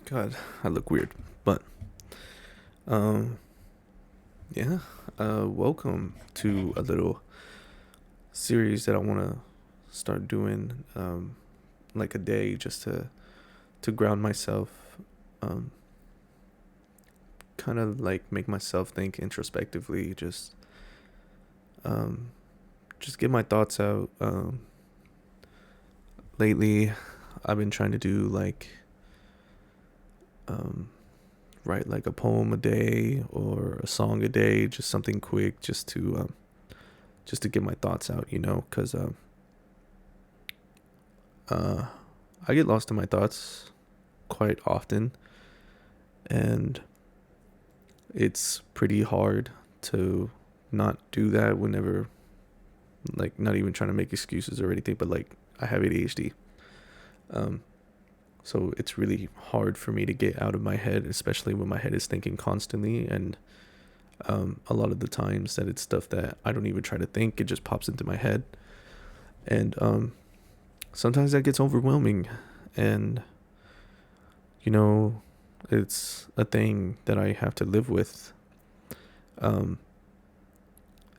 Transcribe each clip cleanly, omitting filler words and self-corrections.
God, I look weird. But um yeah, welcome to a little series that I want to start doing like a day just to ground myself, um kind of like make myself think introspectively, um just get my thoughts out. Lately I've been trying to do like um write like a poem a day or a song a day, just something quick just to get my thoughts out, cuz Uh, I get lost in my thoughts quite often, and it's pretty hard to not do that whenever, like, not even trying to make excuses or anything, but like, I have ADHD. Um, so it's really hard for me to get out of my head, especially when my head is thinking constantly. And a lot of the times that it's stuff that I don't even try to think, it just pops into my head. And sometimes that gets overwhelming. And you know, it's a thing that I have to live with. Um,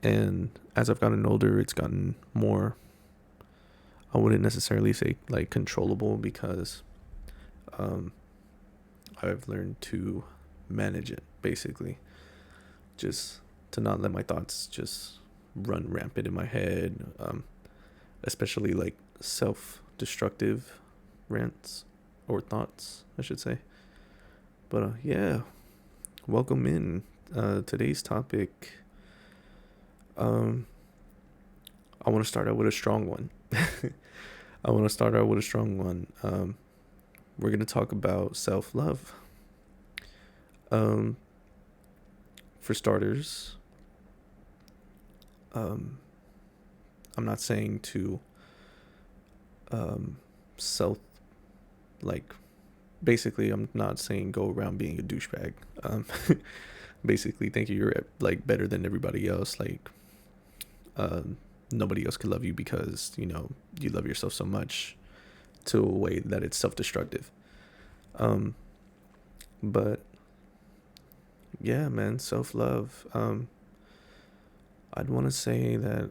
and as I've gotten older, it's gotten more, I wouldn't necessarily say like controllable because um, I've learned to manage it basically. Just to not let my thoughts just run rampant in my head, especially like self destructive rants or thoughts, I should say. But yeah, welcome in. Today's topic, um, I want to start out with a strong one. I want to start out with a strong one. We're going to talk about self love. Um, for starters, um, I'm not saying to self, like, basically, I'm not saying go around being a douchebag. Um, basically, think you're like better than everybody else. Like, nobody else could love you because, you love yourself so much to a way that it's self destructive. Um, but yeah, man, self love. I'd want to say that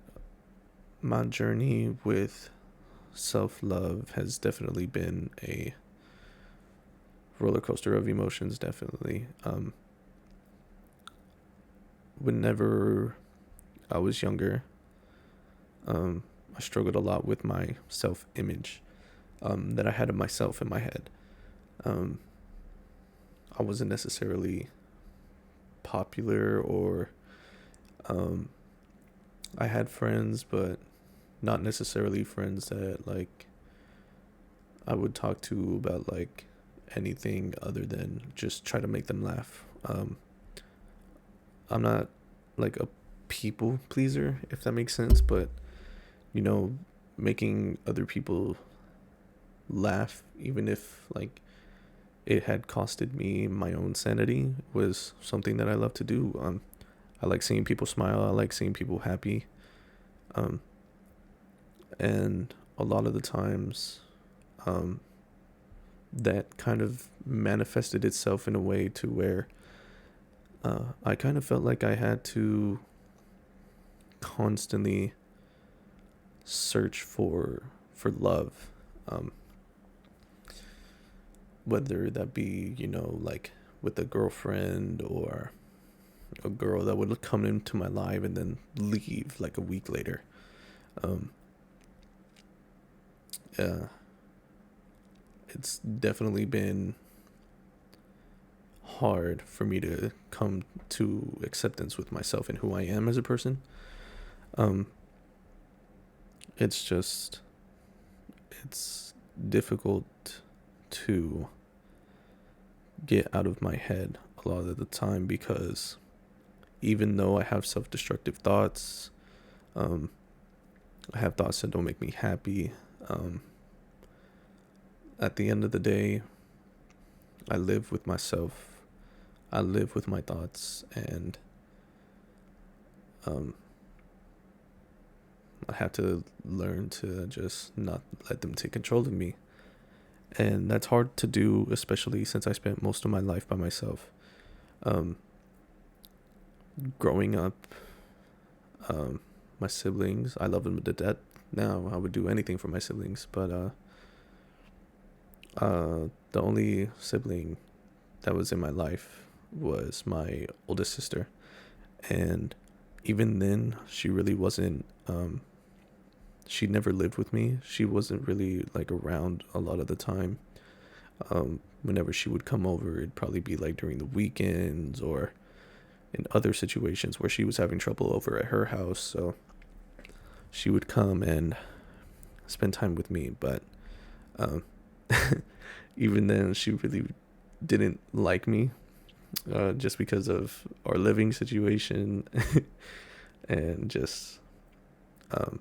my journey with self love has definitely been a roller coaster of emotions. Definitely. Whenever I was younger, I struggled a lot with my self image that I had of myself in my head. Um, I wasn't necessarily popular or um, I had friends, but not necessarily friends that like I would talk to about like anything other than just try to make them laugh. I'm not like a people pleaser, if that makes sense, but you know, making other people laugh, even if like it had costed me my own sanity, was something that I love to do. I like seeing people smile. I like seeing people happy. Um, and a lot of the times, um, that kind of manifested itself in a way to where I kind of felt like I had to constantly search for love, um, whether that be like with a girlfriend or a girl that would come into my life and then leave like a week later. Um, uh, it's definitely been hard for me to come to acceptance with myself and who I am as a person. Um, it's just it's difficult to get out of my head a lot of the time because even though I have self-destructive thoughts, um, I have thoughts that don't make me happy. Um, at the end of the day, I live with myself. I live with my thoughts, and um, I have to learn to just not let them take control of me. And that's hard to do, especially since I spent most of my life by myself. Um, Growing up, um, my siblings, I love them to death. Now I would do anything for my siblings, but the only sibling that was in my life was my oldest sister, and even then, she really wasn't. She never lived with me. She wasn't really like around a lot of the time. Whenever she would come over, it'd probably be like during the weekends or in other situations where she was having trouble over at her house. So she would come and spend time with me. But um, even then, she really didn't like me, just because of our living situation and just um,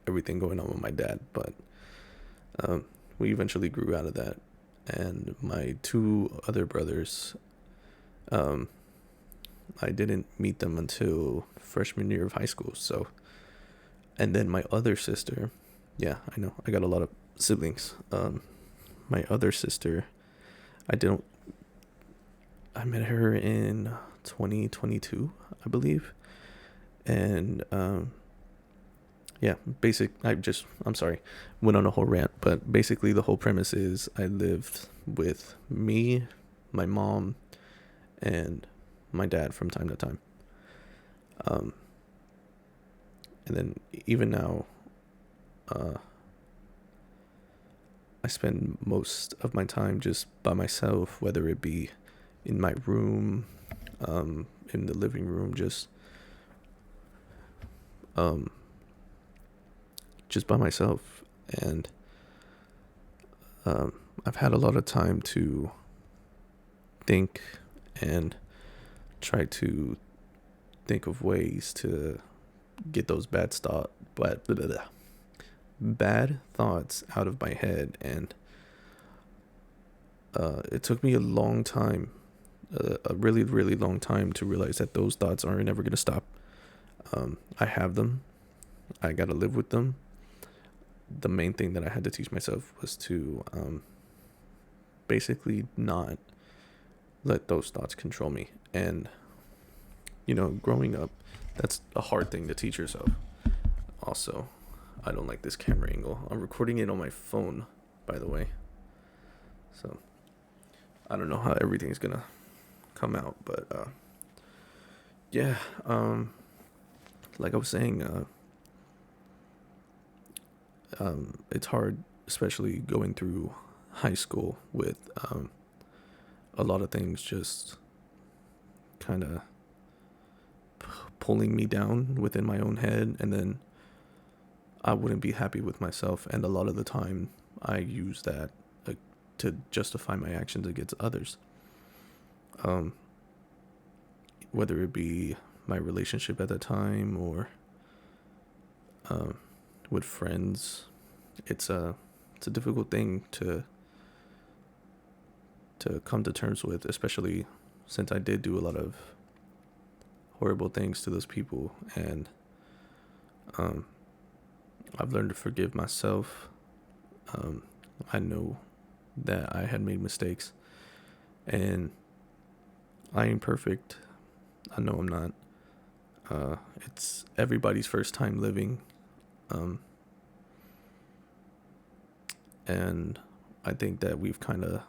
everything going on with my dad. But um, we eventually grew out of that. And my two other brothers, um, I didn't meet them until freshman year of high school. So, and then my other sister, yeah, I know I got a lot of siblings. My other sister, I didn't. I met her in 2022, I believe, and yeah, I'm sorry, went on a whole rant, but basically the whole premise is I lived with me, my mom, and my dad from time to time. Um, and then even now, uh, I spend most of my time just by myself, whether it be in my room, in the living room, um, just by myself. And I've had a lot of time to think and try to think of ways to get those bad thoughts out of my head. And it took me a long time, a really, really long time to realize that those thoughts aren't ever going to stop. I have them. I got to live with them. The main thing that I had to teach myself was to basically not let those thoughts control me. And, growing up, that's a hard thing to teach yourself. Also, I don't like this camera angle. I'm recording it on my phone, by the way. So, I don't know how everything's going to come out, but yeah, like I was saying, it's hard, especially going through high school with a lot of things just kind of pulling me down within my own head, and then I wouldn't be happy with myself, and a lot of the time I use that to justify my actions against others, um, whether it be my relationship at the time or um, with friends. It's a difficult thing to come to terms with, especially since I did do a lot of horrible things to those people. And um, I've learned to forgive myself. I know that I had made mistakes, and I ain't perfect. I know I'm not. It's everybody's first time living. Um, and I think that we've kind of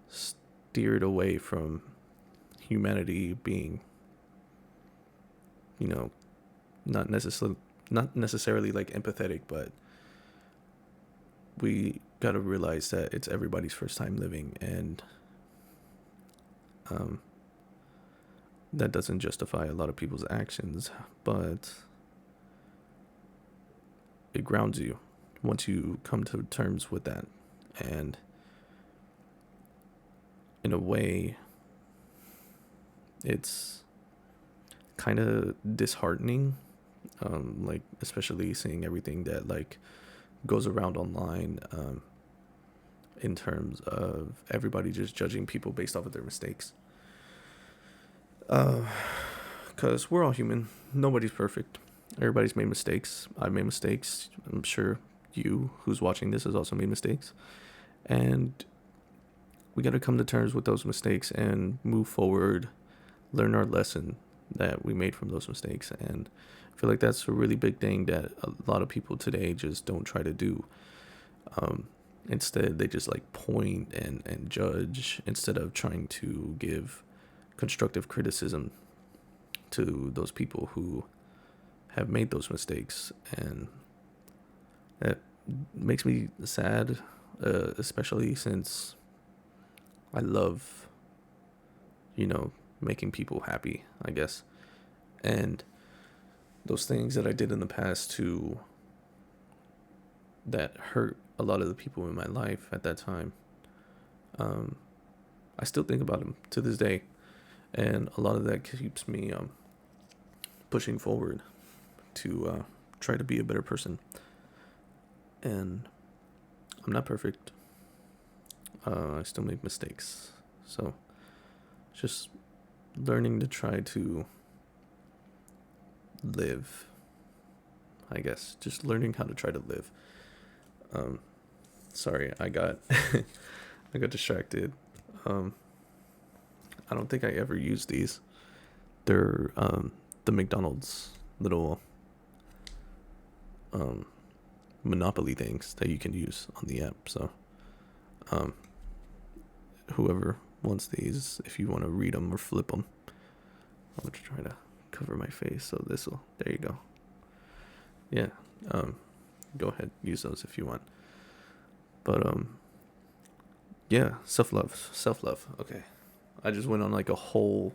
steered away from humanity being, you know, not necessarily like empathetic, but we got to realize that it's everybody's first time living, and um, that doesn't justify a lot of people's actions, but it grounds you once you come to terms with that. And in a way, it's kind of disheartening, like especially seeing everything that like goes around online, in terms of everybody just judging people based off of their mistakes. Because we're all human. Nobody's perfect. Everybody's made mistakes. I made mistakes. I'm sure you who's watching this has also made mistakes. And we got to come to terms with those mistakes and move forward, learn our lesson that we made from those mistakes. And I feel like that's a really big thing that a lot of people today just don't try to do. Instead, they just like point and judge instead of trying to give constructive criticism to those people who have made those mistakes. And that makes me sad, especially since I love, making people happy, I guess. And those things that I did in the past that hurt a lot of the people in my life at that time, I still think about them to this day. And a lot of that keeps me pushing forward to try to be a better person. And I'm not perfect. I still make mistakes. So just learning to try to live, I guess. Just learning how to try to live. Sorry, I got I got distracted. I don't think I ever used these. They're the McDonald's little Monopoly things that you can use on the app. So whoever wants these, if you want to read them or flip them, I'm gonna try to cover my face so there you go. Yeah, go ahead, use those if you want. But yeah, self love. Okay, I just went on like a whole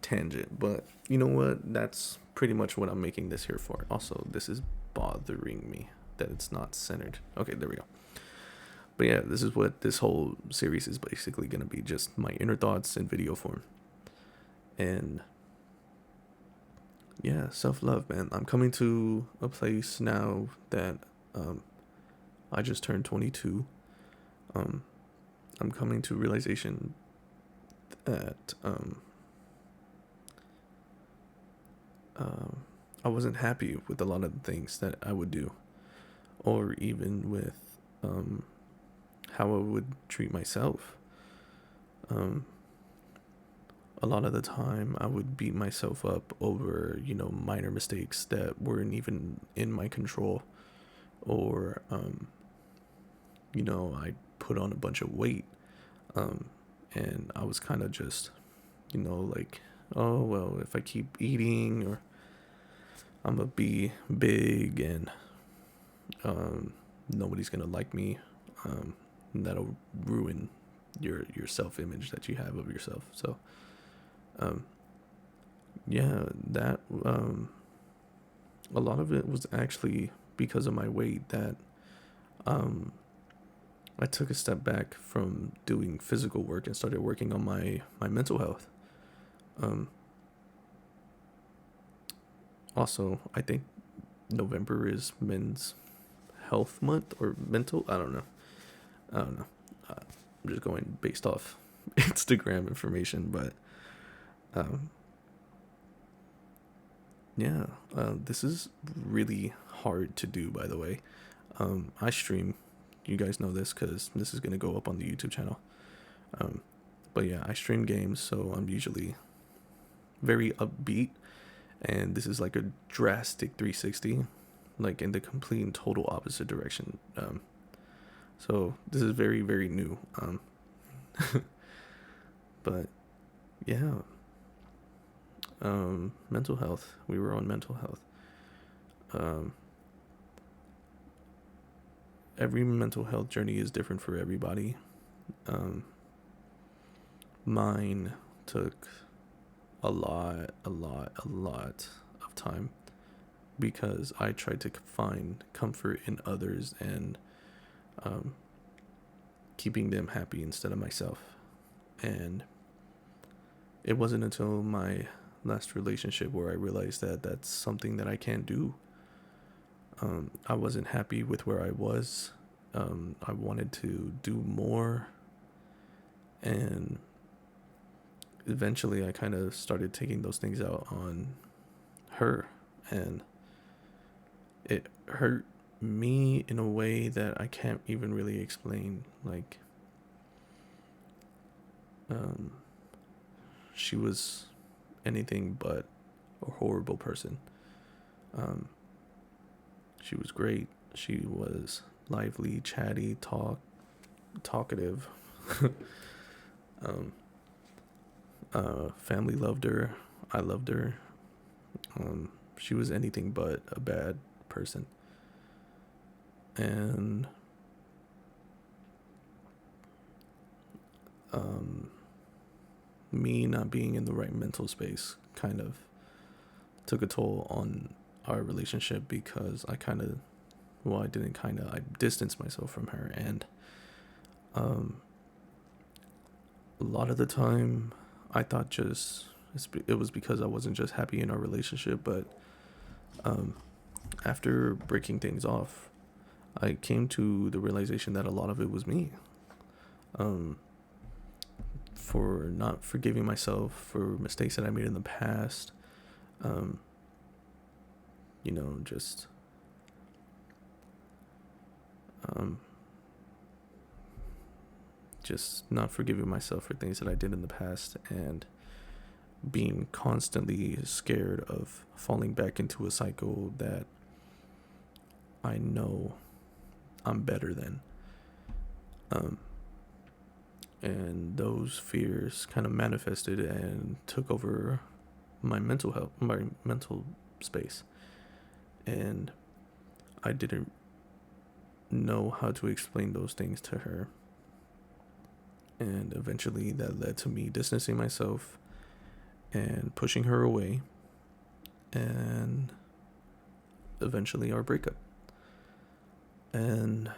tangent, but you know what? That's pretty much what I'm making this here for. Also, this is bothering me that it's not centered. Okay, there we go. But yeah, this is what this whole series is basically going to be, just my inner thoughts in video form. And yeah, self-love, man. I'm coming to a place now that I just turned 22. I'm coming to realization that I wasn't happy with a lot of the things that I would do, or even with how I would treat myself. A lot of the time, I would beat myself up over, minor mistakes that weren't even in my control, or, I put on a bunch of weight, and I was kind of just, like, oh, well, if I keep eating, or I'm gonna be big, and nobody's gonna like me. That'll ruin your self-image that you have of yourself. So yeah, that a lot of it was actually because of my weight that I took a step back from doing physical work and started working on my mental health. Also, I think November is Men's Health Month, or mental. I don't know. I'm just going based off Instagram information, but yeah, this is really hard to do, by the way. I stream. You guys know this because this is going to go up on the YouTube channel. But yeah, I stream games, so I'm usually very upbeat. And this is like a drastic 360, like in the complete and total opposite direction. So this is very, very new. But yeah, mental health. We were on mental health. Every mental health journey is different for everybody. Mine took a lot of time because I tried to find comfort in others and keeping them happy instead of myself. And it wasn't until my last relationship where I realized that that's something that I can't do. I wasn't happy with where I was. I wanted to do more. And eventually I kind of started taking those things out on her. And it hurt me in a way that I can't even really explain. Like, um, she was anything but a horrible person. Um, she was great. She was lively, chatty, talkative. um, Family loved her. I loved her. She was anything but a bad person. And um, me not being in the right mental space kind of took a toll on our relationship because I distanced myself from her. And um, a lot of the time, I thought it was because I wasn't just happy in our relationship, but um, after breaking things off, I came to the realization that a lot of it was me. Um, for not forgiving myself for mistakes that I made in the past. Um, just um, just not forgiving myself for things that I did in the past, and being constantly scared of falling back into a cycle that I know I'm better than. Um, and those fears kind of manifested and took over my mental space. And I didn't know how to explain those things to her. And eventually that led to me distancing myself and pushing her away, and eventually our breakup. And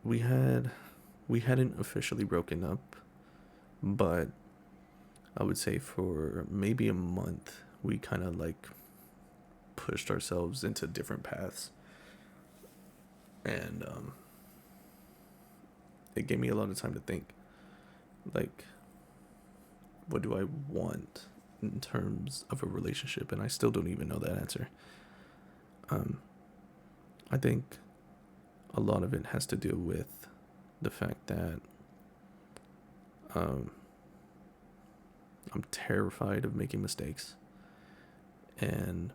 we hadn't officially broken up, but I would say for maybe a month we kind of like pushed ourselves into different paths. And it gave me a lot of time to think, like, what do I want in terms of a relationship? And I still don't even know that answer. um I think a lot of it has to do with the fact that um, I'm terrified of making mistakes, and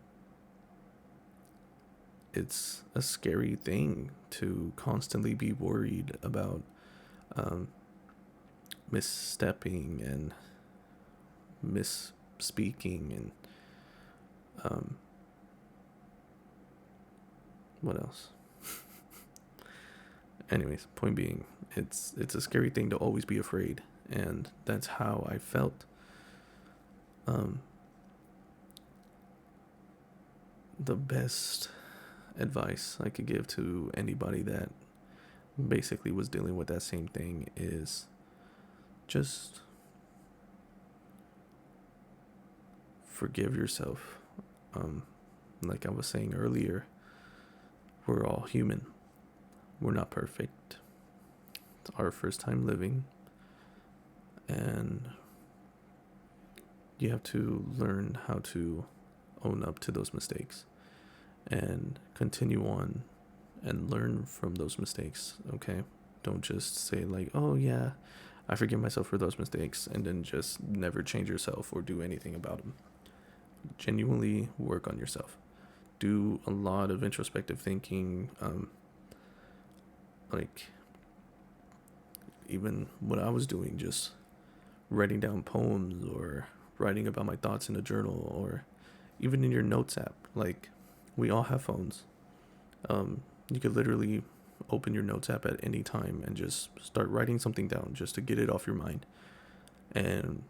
it's a scary thing to constantly be worried about um, misstepping and misspeaking and um, what else? Anyways, point being, it's a scary thing to always be afraid, and that's how I felt. Um, the best advice I could give to anybody that basically was dealing with that same thing is just forgive yourself. Um, like I was saying earlier, we're all human. We're not perfect. It's our first time living, and you have to learn how to own up to those mistakes and continue on and learn from those mistakes, okay? Don't just say, like, oh yeah, I forgive myself for those mistakes, and then just never change yourself or do anything about them. Genuinely work on yourself. Do a lot of introspective thinking. Like, even what I was doing, just writing down poems or writing about my thoughts in a journal, or even in your notes app. Like, we all have phones. You could literally open your notes app at any time and just start writing something down just to get it off your mind, and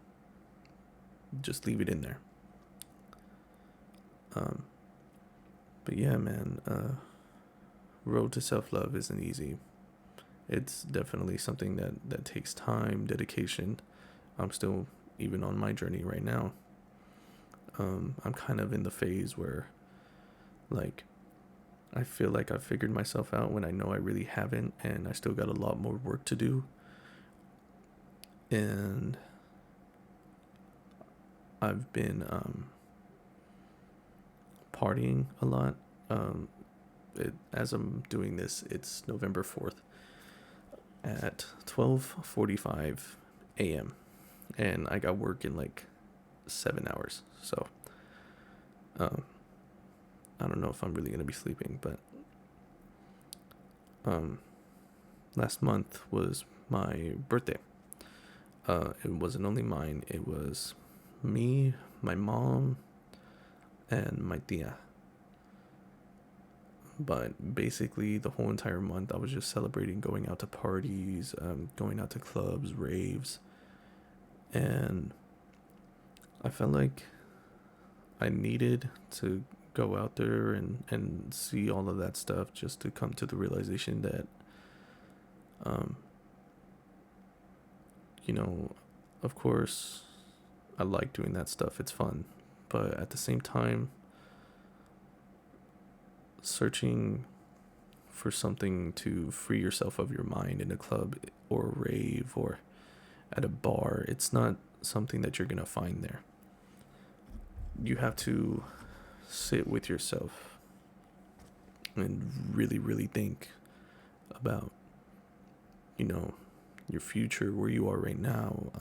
just leave it in there. Um, but yeah, man, road to self-love isn't easy. It's definitely something that takes time, dedication. I'm still even on my journey right now. I'm kind of in the phase where, like, I feel like I've figured myself out when I know I really haven't, and I still got a lot more work to do. And I've been partying a lot Um, as I'm doing this, it's November 4th at 12:45 a.m. and I got work in like 7 hours. So um, I don't know if I'm really gonna be sleeping, but um, last month was my birthday. It wasn't only mine; it was me, my mom, and my tia. But basically, the whole entire month, I was just celebrating going out to parties, going out to clubs, raves, and I felt like I needed to go out there and see all of that stuff just to come to the realization that, um, you know, of course, I like doing that stuff. It's fun. But at the same time, searching for something to free yourself of your mind in a club or a rave or at a bar, it's not something that you're going to find there. You have to sit with yourself and really, really think about, you know, your future, where you are right now.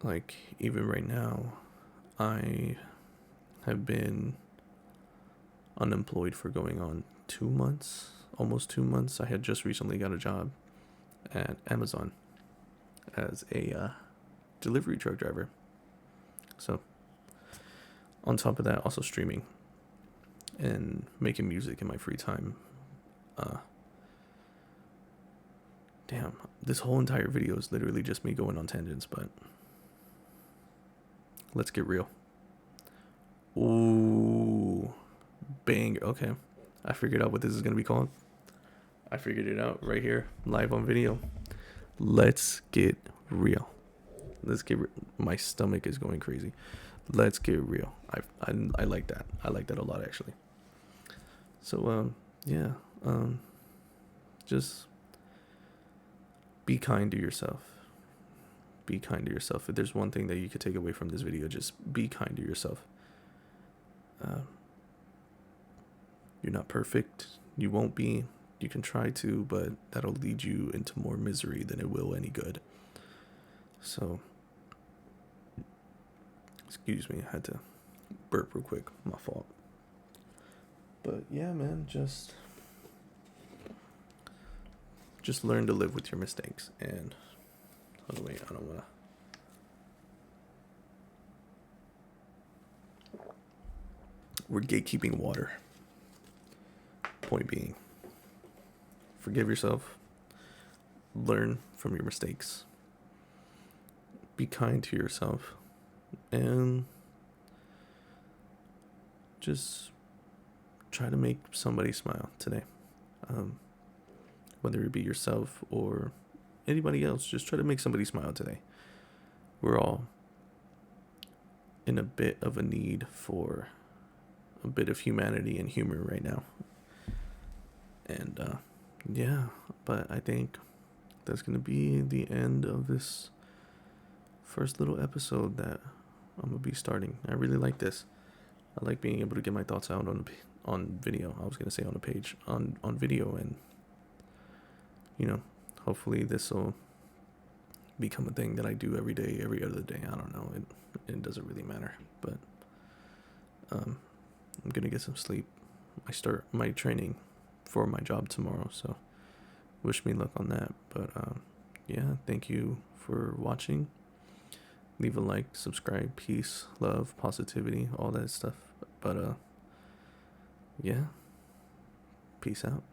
Like, even right now, I have been unemployed for going on 2 months, almost 2 months. I had just recently got a job at Amazon as a delivery truck driver. So, on top of that, also streaming and making music in my free time. Uh, Damn, this whole entire video is literally just me going on tangents, but let's get real. Ooh, bang. Okay, I figured out what this is going to be called. I figured it out right here, live on video. Let's get real. My stomach is going crazy. Let's get real. I like that. I like that a lot, actually. So yeah, just be kind to yourself. Be kind to yourself. If there's one thing that you could take away from this video, just be kind to yourself. Uh, you're not perfect. You won't be. You can try to, but that'll lead you into more misery than it will any good. So, excuse me, I had to burp real quick. My fault. But yeah, man, just learn to live with your mistakes. And oh wait, I don't wanna. We're gatekeeping water. Point being, forgive yourself. Learn from your mistakes. Be kind to yourself, and just try to make somebody smile today. Um, whether it be yourself or anybody else, just try to make somebody smile today. We're all in a bit of a need for a bit of humanity and humor right now. And yeah, but I think that's going to be the end of this first little episode that I'm going to be starting. I really like this. I like being able to get my thoughts out on video. I was going to say on a page, on video, and you know, hopefully this will become a thing that I do every day, every other day. I don't know. It doesn't really matter, but I'm going to get some sleep. I start my training for my job tomorrow, so wish me luck on that. But yeah, thank you for watching. Leave a like, subscribe, peace, love, positivity, all that stuff. But yeah, peace out.